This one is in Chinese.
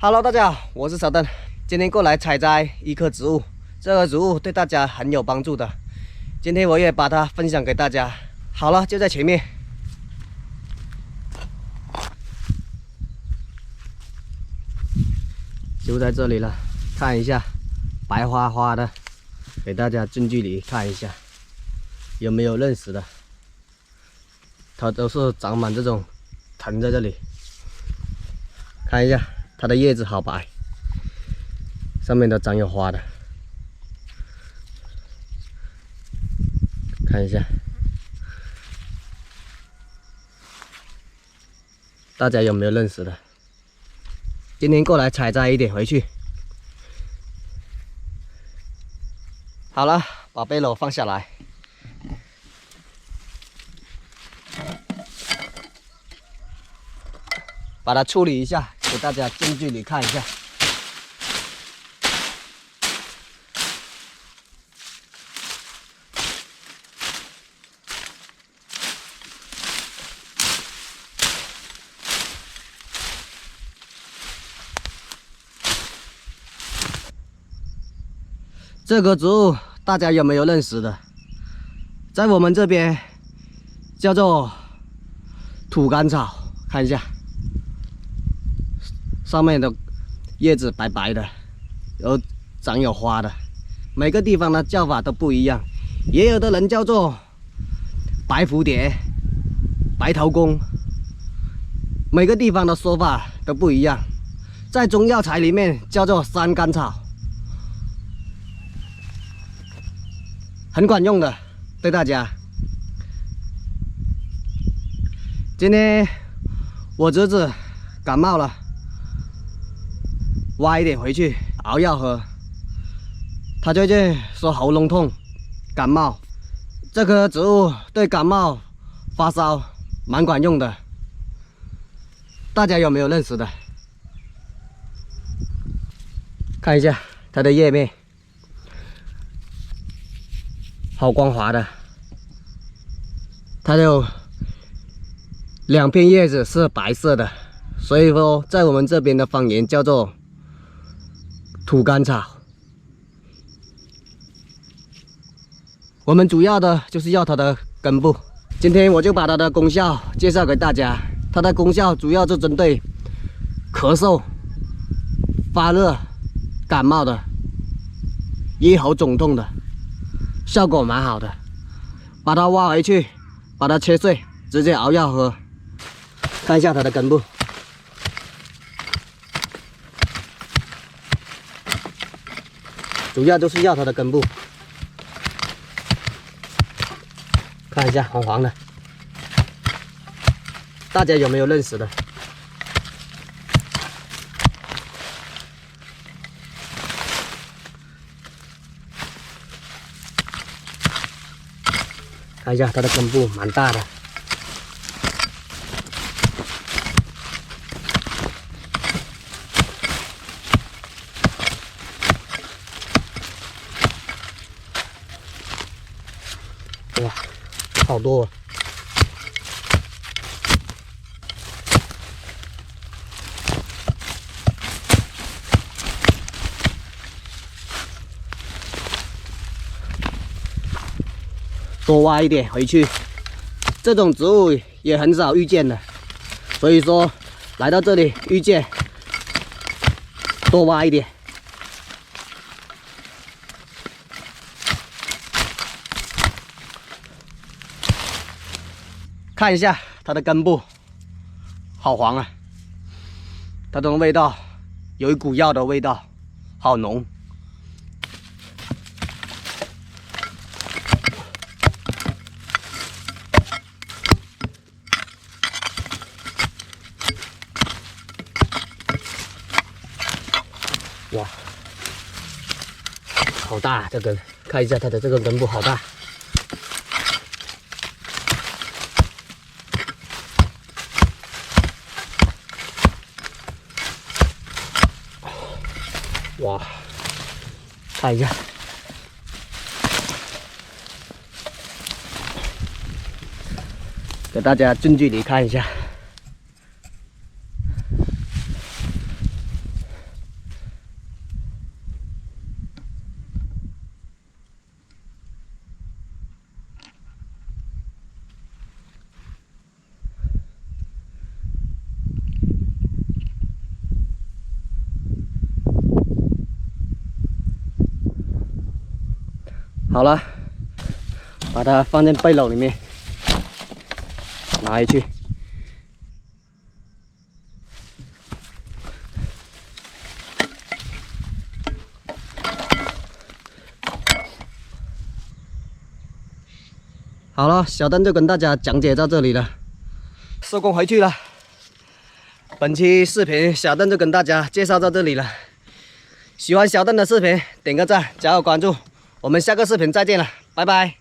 Hello， 大家好，我是小邓，今天过来采摘一棵植物，这棵植物对大家很有帮助的，今天我也把它分享给大家。好了，就在前面，就在这里了，看一下，白花花的，给大家近距离看一下，有没有认识的？它都是长满这种藤在这里，看一下。 它的叶子好白，上面都长有花的，看一下，大家有没有认识的？今天过来采摘一点回去。好了，把背篓放下来，把它处理一下。 给大家近距离看一下，这棵植物大家有没有认识的？在我们这边叫做土甘草，看一下。 上面的叶子白白的，有长有花的，每个地方的叫法都不一样，也有的人叫做白蝴蝶、白头公，每个地方的说法都不一样。在中药材里面叫做山甘草，很管用的，对大家。今天我侄子感冒了。 挖一点回去熬药喝。他最近说喉咙痛、感冒，这棵植物对感冒、发烧蛮管用的。大家有没有认识的？看一下它的叶面，好光滑的。它有2片叶子是白色的，所以说在我们这边的方言叫做 土甘草，我们主要的就是要它的根部。今天我就把它的功效介绍给大家。它的功效主要是针对咳嗽、发热、感冒的、咽喉肿痛的，效果蛮好的。把它挖回去，把它切碎，直接熬药喝。看一下它的根部。 主要就是要它的根部，看一下黄黄的，大家有没有认识的？看一下它的根部蛮大的。 哇，好多、啊！多挖一点回去。这种植物也很少遇见的，所以说来到这里遇见，多挖一点。 看一下它的根部，好黄啊！它这种味道有一股药的味道，好浓。哇，好大这根！看一下它的这个根部好大。 哇，看一下，给大家近距离看一下。好了，把它放进背篓里面，拿回去。好了，小邓就跟大家讲解到这里了，收工回去了。本期视频小邓就跟大家介绍到这里了。喜欢小邓的视频，点个赞，加个关注。我们下个视频再见了，拜拜。